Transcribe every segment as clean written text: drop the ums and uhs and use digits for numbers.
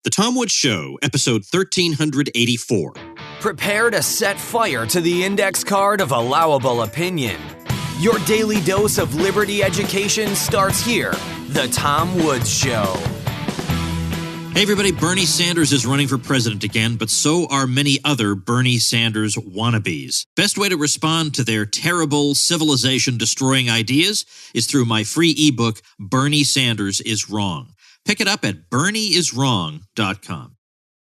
The Tom Woods Show, episode 1384. Prepare to set fire to the index card of allowable opinion. Your daily dose of liberty education starts here. The Tom Woods Show. Hey everybody, Bernie Sanders is running for president again, but so are many other Bernie Sanders wannabes. Best way to respond to their terrible, civilization-destroying ideas is through my free ebook, Bernie Sanders is Wrong. Pick it up at bernieiswrong.com.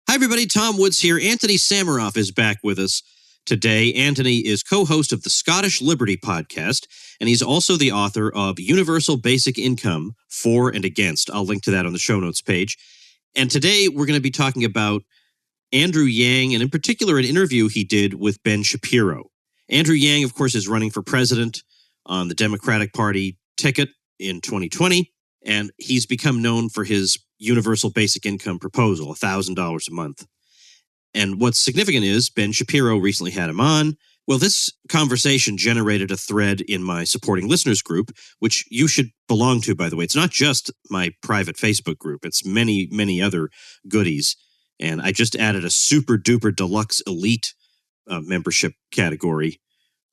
Hi everybody, Tom Woods here. Anthony Samaroff is back with us today. Anthony is co-host of the Scottish Liberty podcast, and he's also the author of Universal Basic Income, For and Against. I'll link to that on the show notes page. And today we're going to be talking about Andrew Yang, and in particular an interview he did with Ben Shapiro. Andrew Yang, of course, is running for president on the Democratic Party ticket in 2020. And he's become known for his universal basic income proposal, $1,000 a month. And what's significant is Ben Shapiro recently had him on. Well, this conversation generated a thread in my supporting listeners group, which you should belong to, by the way. It's not just my private Facebook group. It's many, many other goodies. And I just added a super duper deluxe elite membership category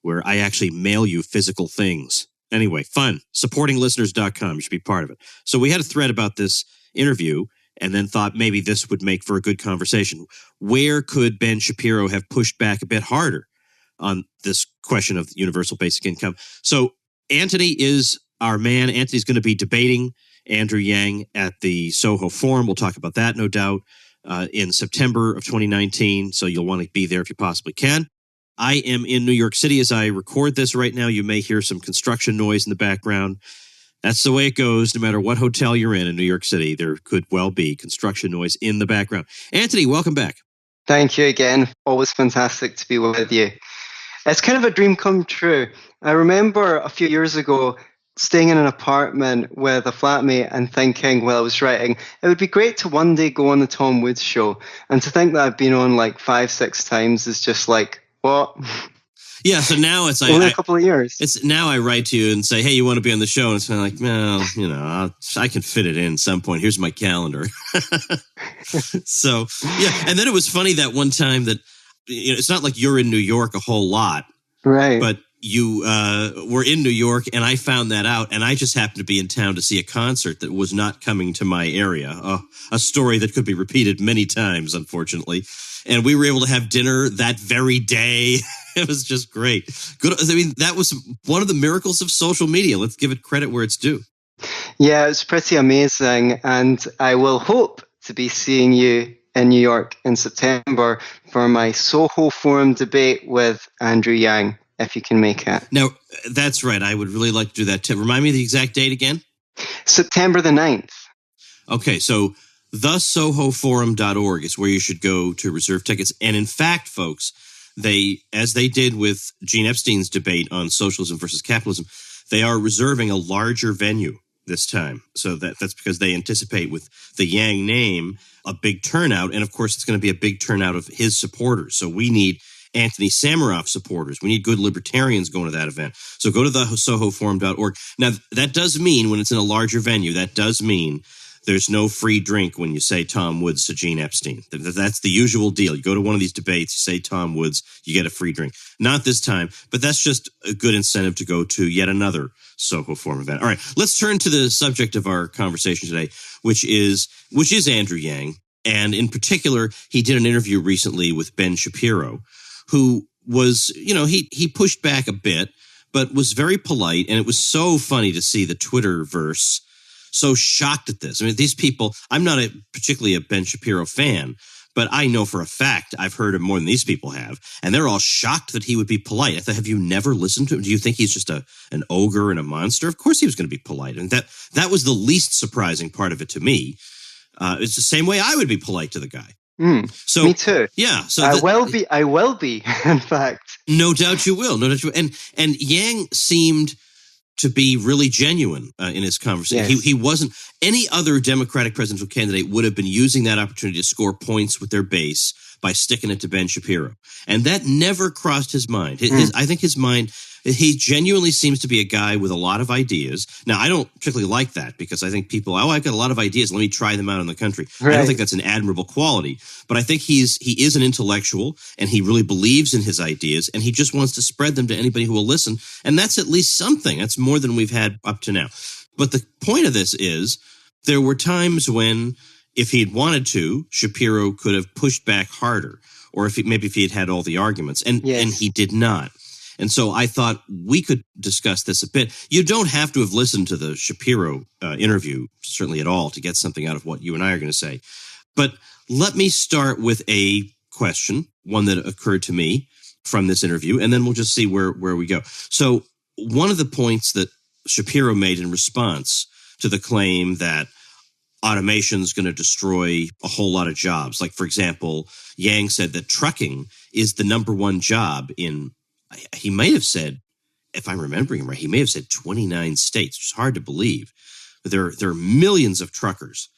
where I actually mail you physical things. Anyway, fun. Supportinglisteners.com. You should be part of it. So we had a thread about this interview and then thought maybe this would make for a good conversation. Where could Ben Shapiro have pushed back a bit harder on this question of universal basic income? So Anthony is our man. Anthony's going to be debating Andrew Yang at the Soho Forum. We'll talk about that, no doubt, in September of 2019. So you'll want to be there if you possibly can. I am in New York City as I record this right now. You may hear some construction noise in the background. That's the way it goes. No matter what hotel you're in New York City, there could well be construction noise in the background. Anthony, welcome back. Thank you again. Always fantastic to be with you. It's kind of a dream come true. I remember a few years ago staying in an apartment with a flatmate and thinking while I was writing, it would be great to one day go on the Tom Woods Show. And to think that I've been on like 5-6 times is just like, what? Yeah, so now it's like only a couple of years. It's now I write to you and say, "Hey, you want to be on the show?" And it's kind of like, well, I can fit it in some point. Here's my calendar. So yeah, and then it was funny that one time that it's not like you're in New York a whole lot, right? But you were in New York, and I found that out, and I just happened to be in town to see a concert that was not coming to my area. A story that could be repeated many times, unfortunately. And we were able to have dinner that very day. It was just great. Good. I mean, that was one of the miracles of social media. Let's give it credit where it's due. Yeah, it's pretty amazing. And I will hope to be seeing you in New York in September for my Soho Forum debate with Andrew Yang, if you can make it. Now, that's right. I would really like to do that. Remind me of the exact date again? September the 9th. Okay, so thesohoforum.org is where you should go to reserve tickets. And in fact, folks, as they did with Gene Epstein's debate on socialism versus capitalism, they are reserving a larger venue this time. So that's because they anticipate with the Yang name a big turnout. And of course, it's going to be a big turnout of his supporters. So we need Anthony Samaroff supporters. We need good libertarians going to that event. So go to thesohoforum.org. Now, that does mean when it's in a larger venue, that does mean there's no free drink when you say Tom Woods to Gene Epstein. That's the usual deal. You go to one of these debates, you say Tom Woods, you get a free drink. Not this time, but that's just a good incentive to go to yet another Soho Forum event. All right, let's turn to the subject of our conversation today, which is Andrew Yang. And in particular, he did an interview recently with Ben Shapiro, who was, he pushed back a bit, but was very polite. And it was so funny to see the Twitterverse so shocked at this. I mean, these people, I'm not particularly a Ben Shapiro fan, but I know for a fact I've heard him more than these people have. And they're all shocked that he would be polite. I thought, have you never listened to him? Do you think he's just an ogre and a monster? Of course he was going to be polite. And that was the least surprising part of it to me. It's the same way I would be polite to the guy. So me too. Yeah. So I will be, in fact. No doubt you will. No doubt you will. And Yang seemed to be really genuine in his conversation. Yes. He wasn't, any other Democratic presidential candidate would have been using that opportunity to score points with their base by sticking it to Ben Shapiro. And that never crossed his mind. I think his mind He genuinely seems to be a guy with a lot of ideas. Now, I don't particularly like that because I think people, I've got a lot of ideas. Let me try them out in the country. Right. I don't think that's an admirable quality, but I think he is an intellectual and he really believes in his ideas and he just wants to spread them to anybody who will listen. And that's at least something. That's more than we've had up to now. But the point of this is there were times when if he'd wanted to, Shapiro could have pushed back harder or if he had had all the arguments and he did not. And so I thought we could discuss this a bit. You don't have to have listened to the Shapiro interview, certainly at all, to get something out of what you and I are going to say. But let me start with a question, one that occurred to me from this interview, and then we'll just see where we go. So one of the points that Shapiro made in response to the claim that automation is going to destroy a whole lot of jobs, like, for example, Yang said that trucking is the number one job in he may have said, if I'm remembering right, he may have said 29 states, which is hard to believe. But there are millions of truckers,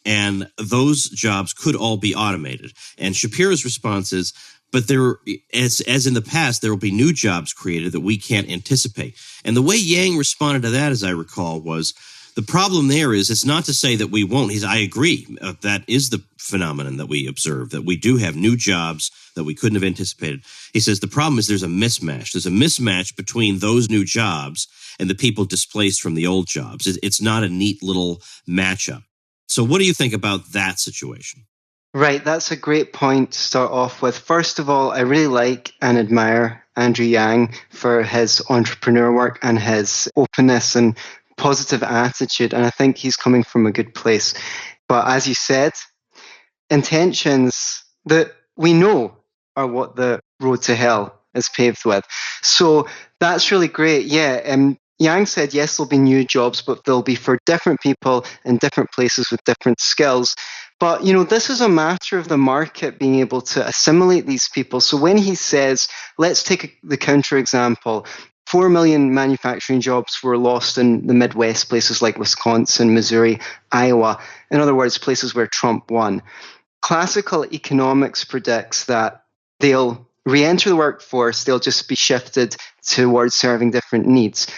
and those jobs could all be automated. And Shapiro's response is, but there, as in the past, there will be new jobs created that we can't anticipate. And the way Yang responded to that, as I recall, was, the problem there is it's not to say that we won't. I agree. That is the phenomenon that we observe, that we do have new jobs that we couldn't have anticipated. He says the problem is there's a mismatch. There's a mismatch between those new jobs and the people displaced from the old jobs. It's not a neat little matchup. So what do you think about that situation? Right, that's a great point to start off with. First of all, I really like and admire Andrew Yang for his entrepreneur work and his openness and positive attitude, and I think he's coming from a good place. But as you said, intentions that we know are what the road to hell is paved with. So that's really great. Yang said, yes, there'll be new jobs, but they'll be for different people in different places with different skills. But, this is a matter of the market being able to assimilate these people. So when he says, let's take the counterexample, 4 million manufacturing jobs were lost in the Midwest, places like Wisconsin, Missouri, Iowa. In other words, places where Trump won. Classical economics predicts that they'll re-enter the workforce, they'll just be shifted towards serving different needs.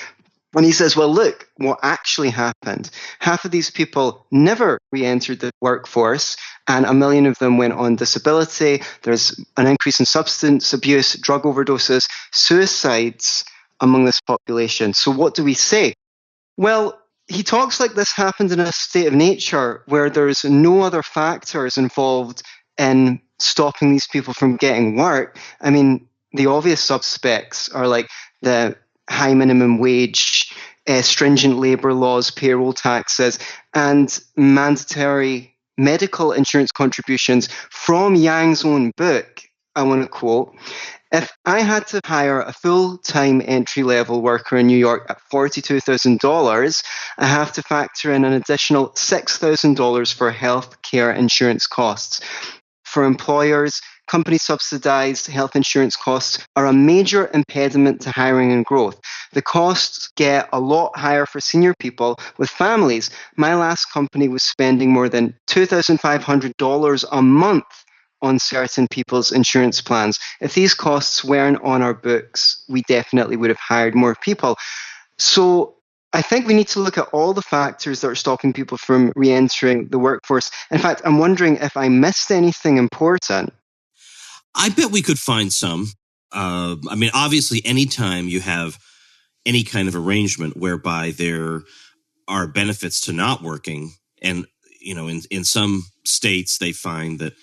When he says, well, look, what actually happened, half of these people never re-entered the workforce and 1 million of them went on disability. There's an increase in substance abuse, drug overdoses, suicides among this population. So what do we say? Well, he talks like this happened in a state of nature where there's no other factors involved in stopping these people from getting work. I mean, the obvious suspects are like the high minimum wage, stringent labor laws, payroll taxes, and mandatory medical insurance contributions. From Yang's own book, I want to quote, if I had to hire a full-time entry-level worker in New York at $42,000, I have to factor in an additional $6,000 for health care insurance costs. For employers, company-subsidized health insurance costs are a major impediment to hiring and growth. The costs get a lot higher for senior people with families. My last company was spending more than $2,500 a month on certain people's insurance plans. If these costs weren't on our books, we definitely would have hired more people. So I think we need to look at all the factors that are stopping people from re-entering the workforce. In fact, I'm wondering if I missed anything important. I bet we could find some. Obviously, anytime you have any kind of arrangement whereby there are benefits to not working, and in some states they find that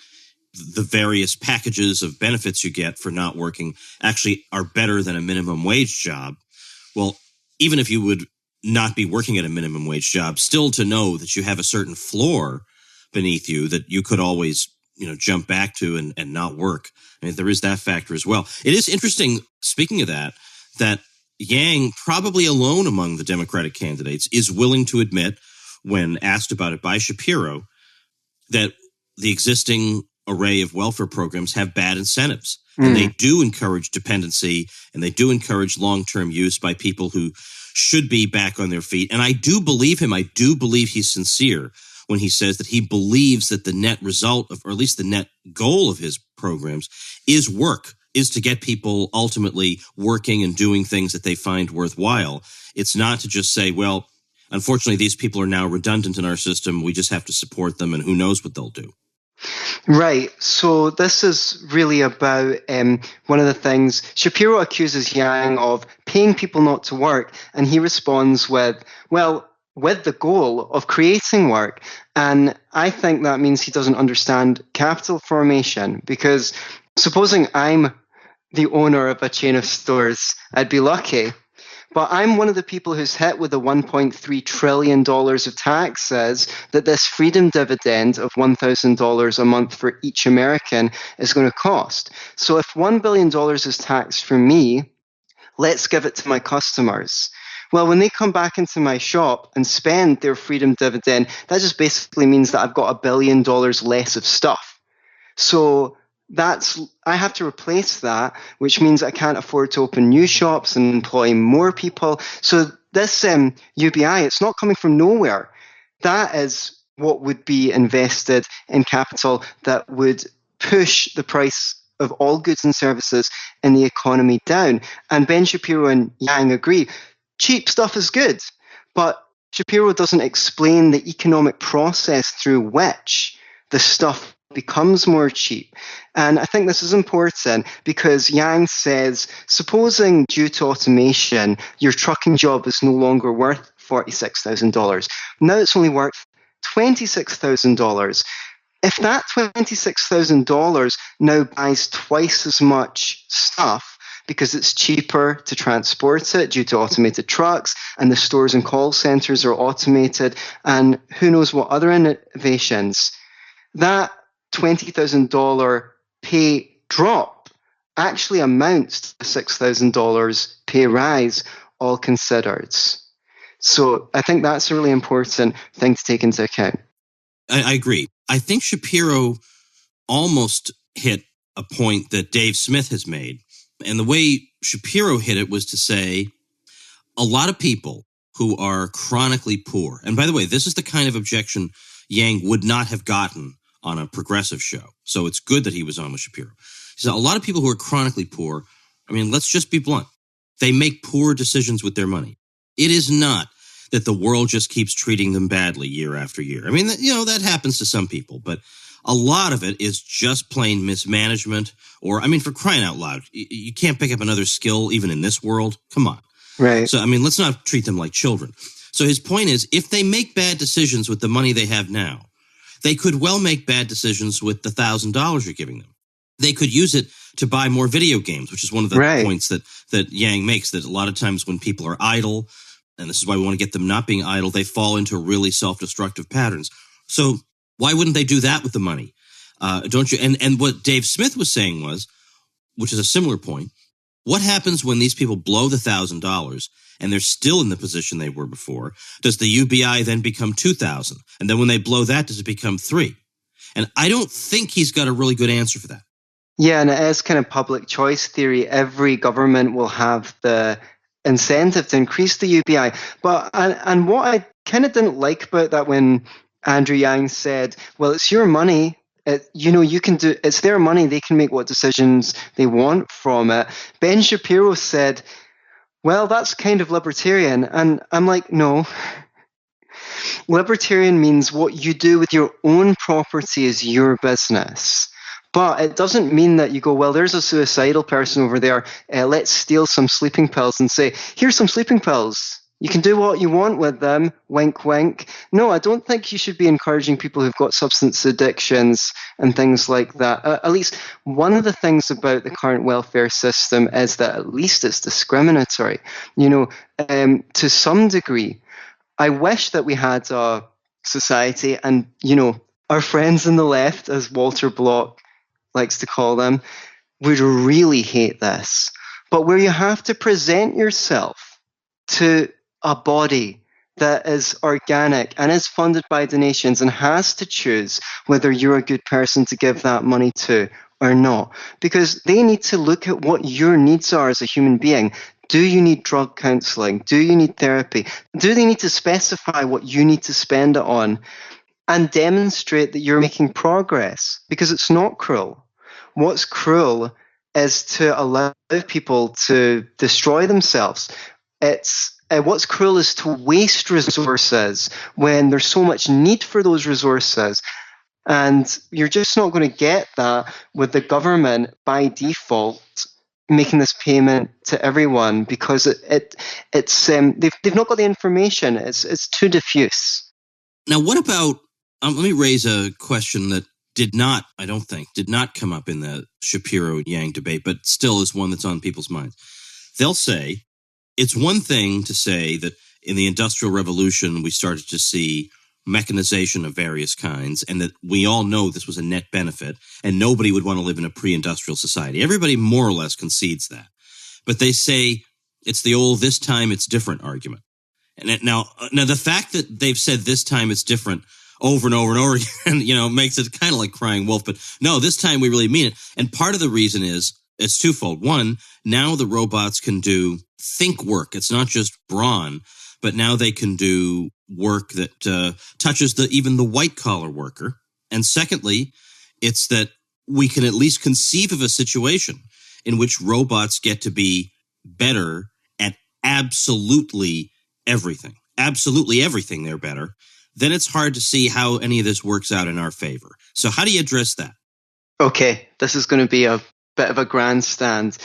the various packages of benefits you get for not working actually are better than a minimum wage job. Well, even if you would not be working at a minimum wage job, still to know that you have a certain floor beneath you that you could always, jump back to and not work. I mean, there is that factor as well. It is interesting, speaking of that Yang, probably alone among the Democratic candidates, is willing to admit, when asked about it by Shapiro, that the existing array of welfare programs have bad incentives. And they do encourage dependency, and they do encourage long-term use by people who should be back on their feet. And I do believe him. I do believe he's sincere when he says that he believes that the net result of, or at least the net goal of his programs is work, is to get people ultimately working and doing things that they find worthwhile. It's not to just say, well, unfortunately, these people are now redundant in our system. We just have to support them, and who knows what they'll do. Right. So this is really about one of the things Shapiro accuses Yang of paying people not to work, and he responds with, well, with the goal of creating work. And I think that means he doesn't understand capital formation, because supposing I'm the owner of a chain of stores, I'd be lucky. But I'm one of the people who's hit with the $1.3 trillion of taxes that this freedom dividend of $1,000 a month for each American is going to cost. So if $1 billion is taxed for me, let's give it to my customers. Well, when they come back into my shop and spend their freedom dividend, that just basically means that I've got $1 billion less of stuff. So I have to replace that, which means I can't afford to open new shops and employ more people. So this UBI, it's not coming from nowhere. That is what would be invested in capital that would push the price of all goods and services in the economy down. And Ben Shapiro and Yang agree, cheap stuff is good, but Shapiro doesn't explain the economic process through which the stuff becomes more cheap. And I think this is important because Yang says, supposing due to automation, your trucking job is no longer worth $46,000. Now it's only worth $26,000. If that $26,000 now buys twice as much stuff because it's cheaper to transport it due to automated trucks, and the stores and call centers are automated, and who knows what other innovations, that $20,000 pay drop actually amounts to a $6,000 pay rise, all considered. So I think that's a really important thing to take into account. I agree. I think Shapiro almost hit a point that Dave Smith has made. And the way Shapiro hit it was to say a lot of people who are chronically poor, and by the way, this is the kind of objection Yang would not have gotten on a progressive show. So it's good that he was on with Shapiro. So a lot of people who are chronically poor, I mean, let's just be blunt. They make poor decisions with their money. It is not that the world just keeps treating them badly year after year. I mean, that happens to some people, but a lot of it is just plain mismanagement, or, I mean, for crying out loud, you can't pick up another skill even in this world. Come on. Right. So, I mean, let's not treat them like children. So his point is, if they make bad decisions with the money they have now, they could well make bad decisions with the $1,000 you're giving them. They could use it to buy more video games, which is one of the points that Yang makes, that a lot of times when people are idle, and this is why we want to get them not being idle, they fall into really self-destructive patterns. So why wouldn't they do that with the money? Don't you? And what Dave Smith was saying was, which is a similar point, what happens when these people blow the $1,000 and they're still in the position they were before? Does the UBI then become $2,000? And then when they blow that, does it become $3,000? And I don't think he's got a really good answer for that. Yeah, and it is kind of public choice theory. Every government will have the incentive to increase the UBI. But and what I kind of didn't like about that when Andrew Yang said, well, it's your money. You can do, it's their money. They can make what decisions they want from it. Ben Shapiro said, well, that's kind of libertarian. And I'm like, no. Libertarian means what you do with your own property is your business. But it doesn't mean that you go, well, there's a suicidal person over there. Let's steal some sleeping pills and say, here's some sleeping pills. You can do what you want with them. Wink, wink. No, I don't think you should be encouraging people who've got substance addictions and things like that. At least one of the things about the current welfare system is that at least it's discriminatory. To some degree, I wish that we had a society and, our friends on the left, as Walter Block likes to call them, would really hate this. But where you have to present yourself to a body that is organic and is funded by donations and has to choose whether you're a good person to give that money to or not. Because they need to look at what your needs are as a human being. Do you need drug counseling? Do you need therapy? Do they need to specify what you need to spend it on and demonstrate that you're making progress? Because it's not cruel. What's cruel is to allow people to destroy themselves. It's what's cruel is to waste resources when there's so much need for those resources. And you're just not going to get that with the government by default making this payment to everyone, because they've not got the information. It's too diffuse. Now, what about? Let me raise a question that did not come up in the Shapiro-Yang debate, but still is one that's on people's minds. They'll say it's one thing to say that in the Industrial Revolution we started to see mechanization of various kinds, and that we all know this was a net benefit, and nobody would want to live in a pre-industrial society. Everybody more or less concedes that. But they say it's the old "this time it's different" argument. And now the fact that they've said "this time it's different" over and over and over again, makes it kind of like crying wolf. But no, this time we really mean it. And part of the reason is it's twofold. One, now the robots can do think work. It's not just brawn, but now they can do work that touches even the white-collar worker. And secondly, it's that we can at least conceive of a situation in which robots get to be better at absolutely everything. Absolutely everything they're better. Then it's hard to see how any of this works out in our favor. So how do you address that? Okay, this is going to be a bit of a grandstand.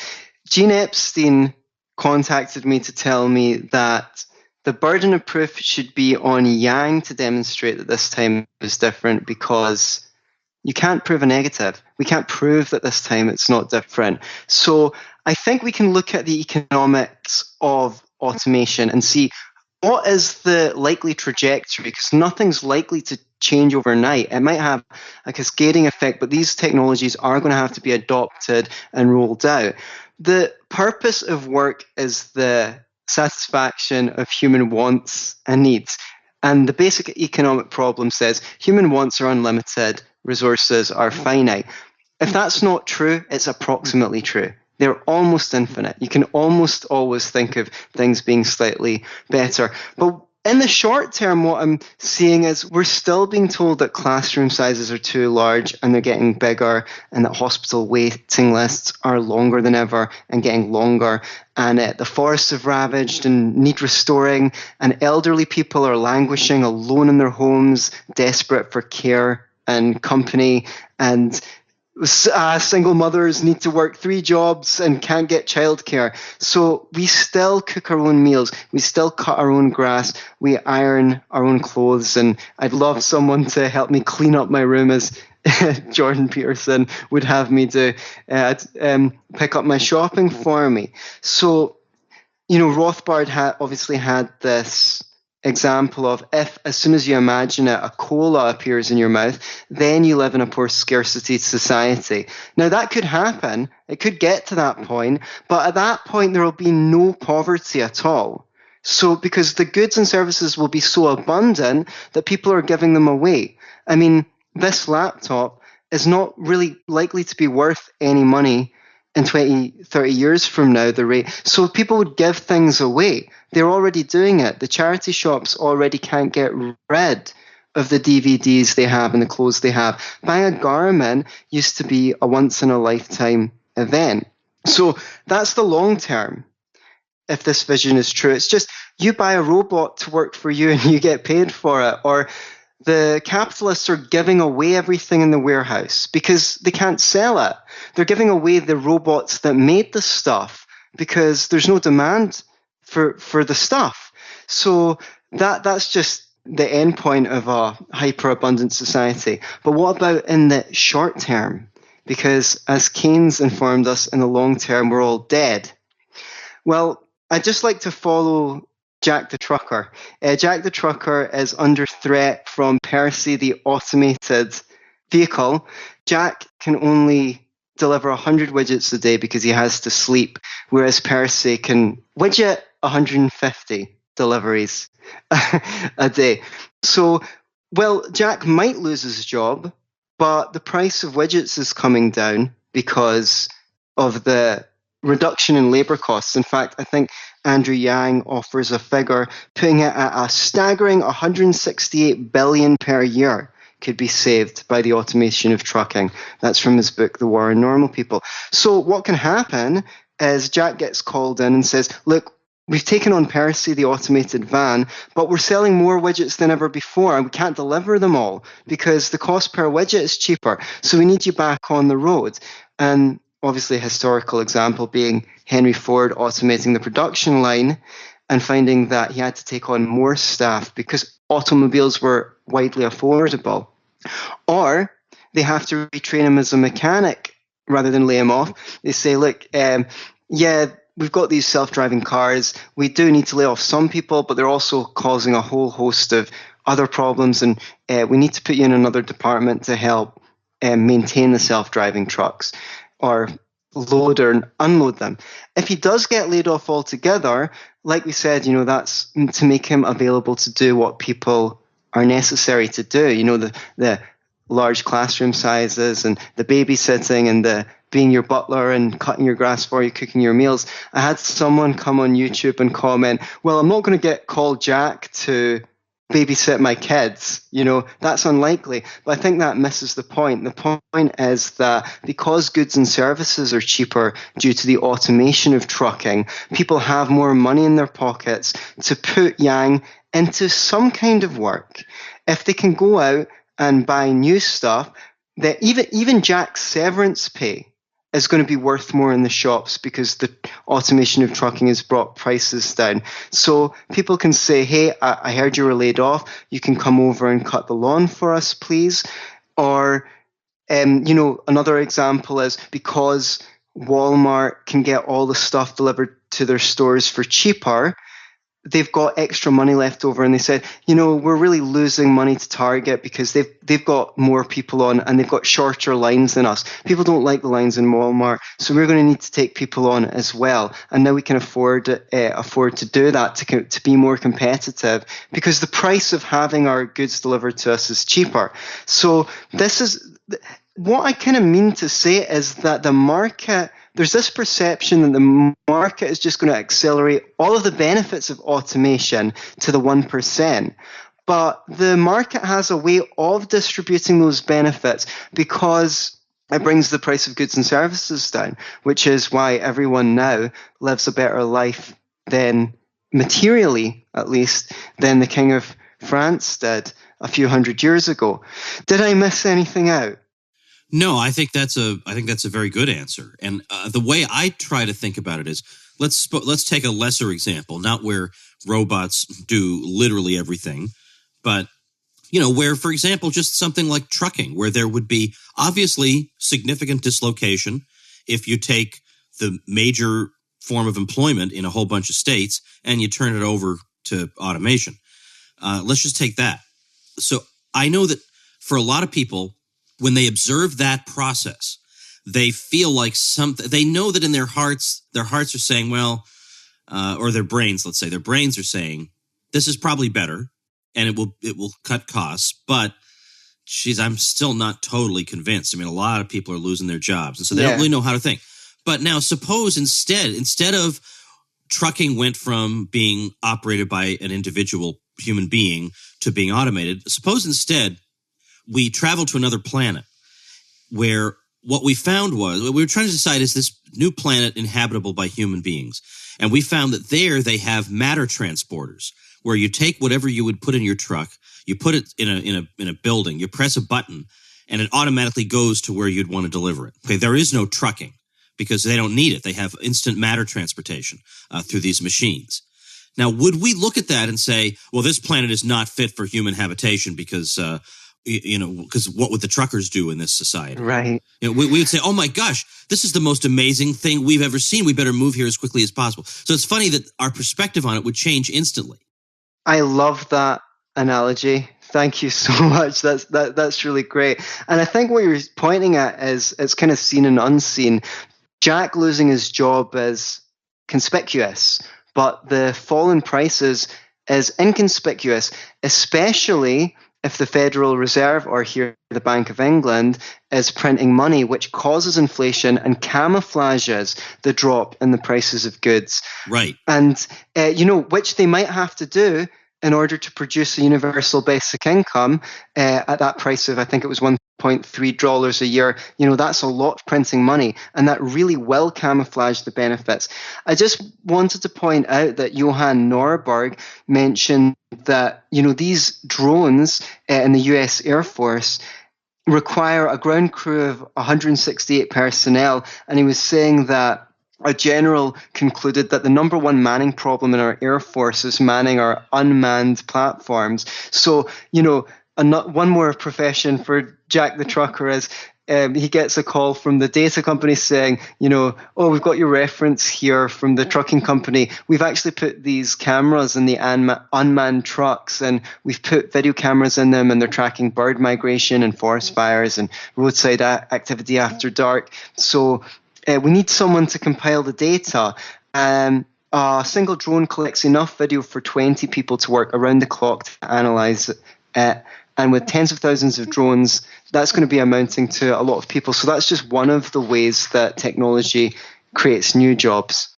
Gene Epstein contacted me to tell me that the burden of proof should be on Yang to demonstrate that this time is different, because you can't prove a negative. We can't prove that this time it's not different. So I think we can look at the economics of automation and see what is the likely trajectory, because nothing's likely to change overnight. It might have a cascading effect, but these technologies are going to have to be adopted and rolled out. The purpose of work is the satisfaction of human wants and needs. And the basic economic problem says human wants are unlimited, resources are finite. If that's not true, it's approximately true. They're almost infinite. You can almost always think of things being slightly better. But in the short term, what I'm seeing is we're still being told that classroom sizes are too large and they're getting bigger, and that hospital waiting lists are longer than ever and getting longer, and the forests have ravaged and need restoring, and elderly people are languishing alone in their homes, desperate for care and company, and single mothers need to work 3 jobs and can't get childcare. So we still cook our own meals. We still cut our own grass. We iron our own clothes. And I'd love someone to help me clean up my room, as Jordan Peterson would have me do, pick up my shopping for me. So, Rothbard obviously had this example of, if as soon as you imagine it, a cola appears in your mouth, then you live in a post-scarcity society. Now that could happen. It could get to that point, but at that point there will be no poverty at all. So because the goods and services will be so abundant that people are giving them away. I mean, this laptop is not really likely to be worth any money in 20, 30 years from now, the rate. So people would give things away. They're already doing it. The charity shops already can't get rid of the DVDs they have and the clothes they have. Buying a garment used to be a once-in-a-lifetime event. So that's the long term, if this vision is true. It's just you buy a robot to work for you and you get paid for it. Or the capitalists are giving away everything in the warehouse because they can't sell it. They're giving away the robots that made the stuff because there's no demand for the stuff. So that's just the end point of a hyper-abundant society. But what about in the short term? Because as Keynes informed us, in the long term, we're all dead. Well, I'd just like to follow Jack the Trucker. Jack the Trucker is under threat from Percy, the automated vehicle. Jack can only deliver 100 widgets a day because he has to sleep, whereas Percy can widget 150 deliveries a day. So, well, Jack might lose his job, but the price of widgets is coming down because of the reduction in labor costs. In fact, I think Andrew Yang offers a figure putting it at a staggering 168 billion per year. could be saved by the automation of trucking. That's from his book, The War on Normal People. So what can happen is Jack gets called in and says, look, we've taken on Percy, the automated van, but we're selling more widgets than ever before, and we can't deliver them all because the cost per widget is cheaper. So we need you back on the road. And obviously a historical example being Henry Ford automating the production line and finding that he had to take on more staff because automobiles were widely affordable. Or they have to retrain him as a mechanic rather than lay him off. They say, look, we've got these self-driving cars. We do need to lay off some people, but they're also causing a whole host of other problems, and we need to put you in another department to help maintain the self-driving trucks or load or unload them. If he does get laid off altogether, like we said, that's to make him available to do what people are necessary to do. The large classroom sizes and the babysitting and the being your butler and cutting your grass for you, cooking your meals. I had someone come on YouTube and comment, well, I'm not going to get called Jack to babysit my kids. That's unlikely. But I think that misses the point. The point is that because goods and services are cheaper due to the automation of trucking, people have more money in their pockets to put Yang into some kind of work. If they can go out and buy new stuff, that even Jack's severance pay is going to be worth more in the shops because the automation of trucking has brought prices down. So people can say, hey, I heard you were laid off. You can come over and cut the lawn for us, please. Or, another example is because Walmart can get all the stuff delivered to their stores for cheaper, they've got extra money left over, and they said, we're really losing money to Target because they've got more people on and they've got shorter lines than us. People don't like the lines in Walmart, so we're going to need to take people on as well. And now we can afford to do that to be more competitive because the price of having our goods delivered to us is cheaper. So this is what I kind of mean to say is that the market. There's this perception that the market is just going to accelerate all of the benefits of automation to the 1%. But the market has a way of distributing those benefits because it brings the price of goods and services down, which is why everyone now lives a better life than, materially at least, than the King of France did a few hundred years ago. Did I miss anything out? No, I think that's a very good answer. And the way I try to think about it is, let's take a lesser example, not where robots do literally everything, but where, for example, just something like trucking, where there would be obviously significant dislocation if you take the major form of employment in a whole bunch of states and you turn it over to automation. Let's just take that. So I know that for a lot of people, when they observe that process, they feel like they know that in their hearts are saying, well, or their brains, let's say, their brains are saying, this is probably better and it will cut costs, but I'm still not totally convinced. I mean, a lot of people are losing their jobs, and so they don't really know how to think. But now suppose instead of trucking went from being operated by an individual human being to being automated, suppose instead we traveled to another planet where what we found was, we were trying to decide, is this new planet inhabitable by human beings? And we found that there they have matter transporters where you take whatever you would put in your truck, you put it in a building, you press a button, and it automatically goes to where you'd want to deliver it. Okay, there is no trucking because they don't need it. They have instant matter transportation through these machines. Now, would we look at that and say, well, this planet is not fit for human habitation because because what would the truckers do in this society? Right. We would say, oh my gosh, this is the most amazing thing we've ever seen. We better move here as quickly as possible. So it's funny that our perspective on it would change instantly. I love that analogy. Thank you so much. That's really great. And I think what you're pointing at is it's kind of seen and unseen. Jack losing his job is conspicuous, but the fall in prices is inconspicuous, especially if the Federal Reserve, or here the Bank of England, is printing money, which causes inflation and camouflages the drop in the prices of goods. Right. And, which they might have to do in order to produce a universal basic income at that price of, I think it was $1.3 a year. That's a lot of printing money, and that really well camouflaged the benefits. I just wanted to point out that Johan Norberg mentioned that, these drones in the US Air Force require a ground crew of 168 personnel, and he was saying that a general concluded that the number one manning problem in our Air Force is manning our unmanned platforms. So, one more profession for Jack the Trucker is he gets a call from the data company saying, oh, we've got your reference here from the trucking company. We've actually put these cameras in the unmanned trucks, and we've put video cameras in them, and they're tracking bird migration and forest fires and roadside activity after dark. So we need someone to compile the data. A single drone collects enough video for 20 people to work around the clock to analyze it. And with tens of thousands of drones, that's going to be amounting to a lot of people. So that's just one of the ways that technology creates new jobs.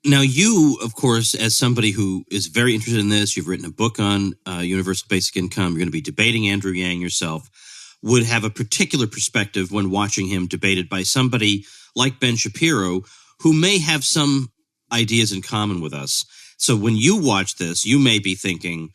Now, you, of course, as somebody who is very interested in this, you've written a book on universal basic income. You're going to be debating Andrew Yang yourself, would have a particular perspective when watching him debated by somebody like Ben Shapiro, who may have some ideas in common with us. So when you watch this, you may be thinking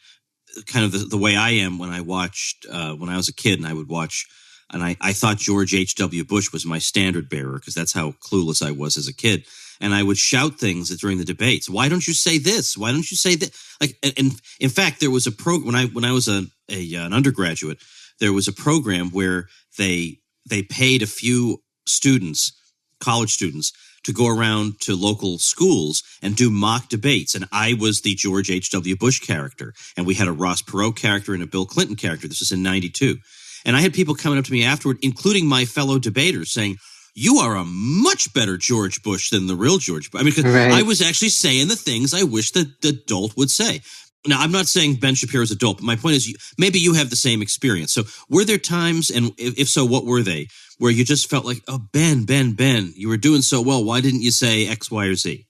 kind of the way I am when I watched, when I was a kid and I would watch, and I thought George H.W. Bush was my standard bearer because that's how clueless I was as a kid. And I would shout things during the debates. Why don't you say this? Why don't you say that? Like, and in fact, there was a program when I was an undergraduate. There was a program where they paid a few students, college students, to go around to local schools and do mock debates. And I was the George H.W. Bush character. And we had a Ross Perot character and a Bill Clinton character. This was in 92. And I had people coming up to me afterward, including my fellow debaters, saying, you are a much better George Bush than the real George Bush. I mean, because right. I was actually saying the things I wish the adult would say. Now, I'm not saying Ben Shapiro's adult, but my point is maybe you have the same experience. So were there times, and if so, what were they, where you just felt like, oh, Ben, you were doing so well. Why didn't you say X, Y, or Z?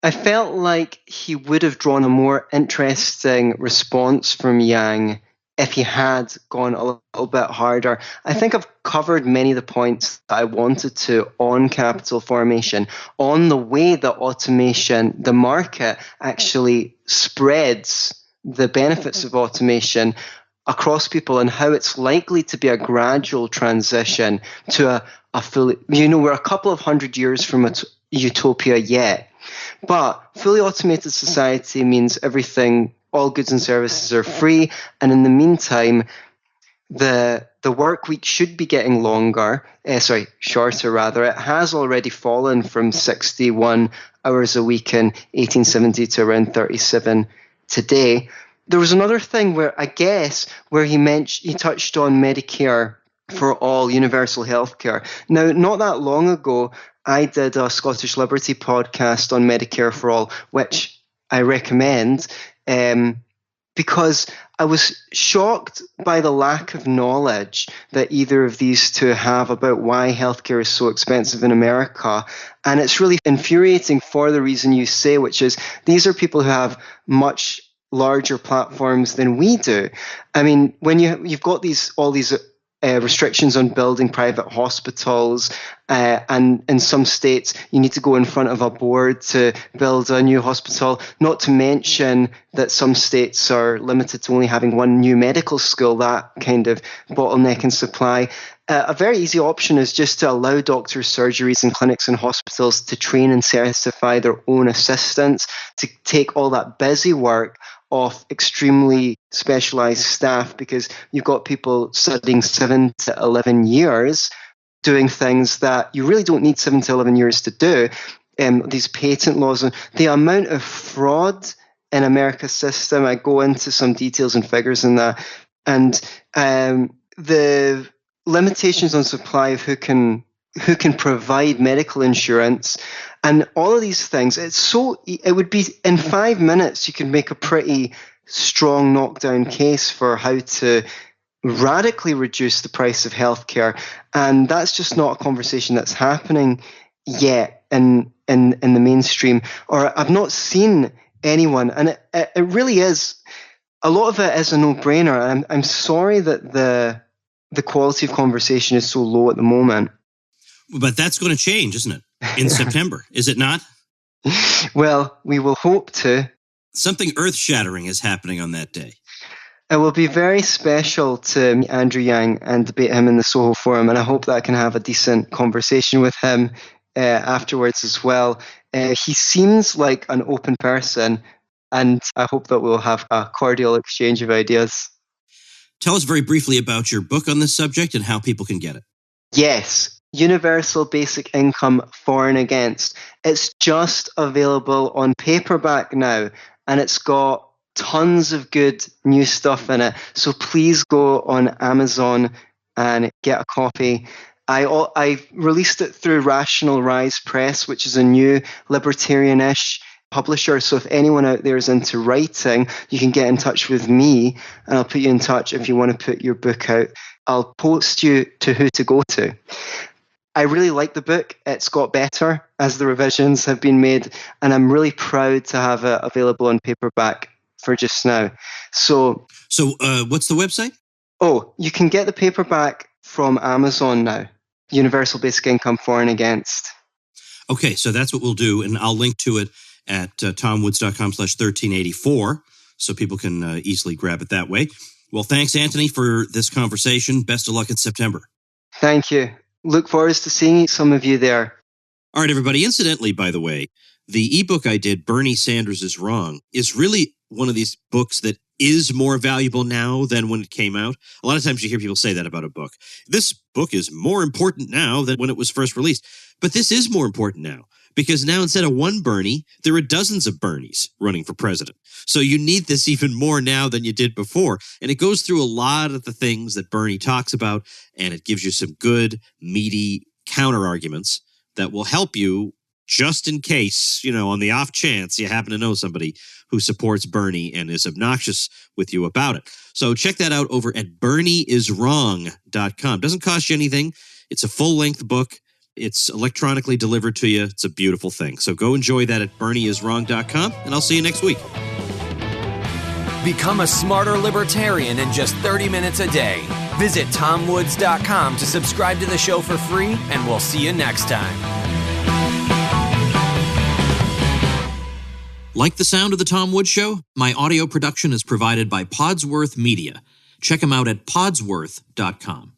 I felt like he would have drawn a more interesting response from Yang if he had gone a little bit harder. I think I've covered many of the points that I wanted to on capital formation, on the way that automation, the market actually spreads the benefits of automation across people, and how it's likely to be a gradual transition to a fully, we're a couple of hundred years from a utopia yet, but fully automated society means everything, all goods and services are free, and in the meantime, the work week should be getting shorter rather. It has already fallen from 61 hours a week in 1870 to around 37 today. There was another thing where he touched on Medicare for all, universal healthcare. Now, not that long ago, I did a Scottish Liberty podcast on Medicare for all, which I recommend, because I was shocked by the lack of knowledge that either of these two have about why healthcare is so expensive in America. And it's really infuriating for the reason you say, which is these are people who have much larger platforms than we do. I mean, when you've got all these restrictions on building private hospitals, and in some states you need to go in front of a board to build a new hospital, not to mention that some states are limited to only having one new medical school, that kind of bottleneck in supply. A very easy option is just to allow doctors, surgeries and clinics and hospitals to train and certify their own assistants, to take all that busy work off extremely specialized staff, because you've got people studying 7 to 11 years doing things that you really don't need 7 to 11 years to do. These patent laws, and the amount of fraud in America's system, I go into some details and figures in that, and the limitations on supply of who can provide medical insurance, and all of these things. It would be in 5 minutes you could make a pretty strong knockdown case for how to radically reduce the price of healthcare, and that's just not a conversation that's happening yet in the mainstream. Or I've not seen anyone. And it really is, a lot of it is a no-brainer. I'm sorry that the quality of conversation is so low at the moment. But that's going to change, isn't it? In September, is it not? Well, we will hope to. Something earth-shattering is happening on that day. It will be very special to meet Andrew Yang and debate him in the Soho Forum, and I hope that I can have a decent conversation with him afterwards as well. He seems like an open person, and I hope that we'll have a cordial exchange of ideas. Tell us very briefly about your book on this subject and how people can get it. Yes, Universal Basic Income For and Against. It's just available on paperback now, and it's got tons of good new stuff in it. So please go on Amazon and get a copy. I released it through Rational Rise Press, which is a new libertarian-ish publisher. So if anyone out there is into writing, you can get in touch with me, and I'll put you in touch if you want to put your book out. I'll post you to who to go to. I really like the book. It's got better as the revisions have been made, and I'm really proud to have it available on paperback for just now. So what's the website? Oh, you can get the paperback from Amazon now. Universal Basic Income For and Against. Okay, so that's what we'll do, and I'll link to it at tomwoods.com/1384 so people can easily grab it that way. Well, thanks, Anthony, for this conversation. Best of luck in September. Thank you. Look forward to seeing some of you there. All right, everybody. Incidentally, by the way, the ebook I did, Bernie Sanders is Wrong, is really one of these books that is more valuable now than when it came out. A lot of times you hear people say that about a book. This book is more important now than when it was first released. But this is more important now because now instead of one Bernie, there are dozens of Bernies running for president. So you need this even more now than you did before. And it goes through a lot of the things that Bernie talks about, and it gives you some good, meaty counter arguments that will help you just in case, on the off chance you happen to know somebody who supports Bernie and is obnoxious with you about it. So check that out over at BernieIsWrong.com. Doesn't cost you anything. It's a full-length book. It's electronically delivered to you. It's a beautiful thing. So go enjoy that at BernieIsWrong.com, and I'll see you next week. Become a smarter libertarian in just 30 minutes a day. Visit TomWoods.com to subscribe to the show for free, and we'll see you next time. Like the sound of The Tom Woods Show? My audio production is provided by Podsworth Media. Check them out at podsworth.com.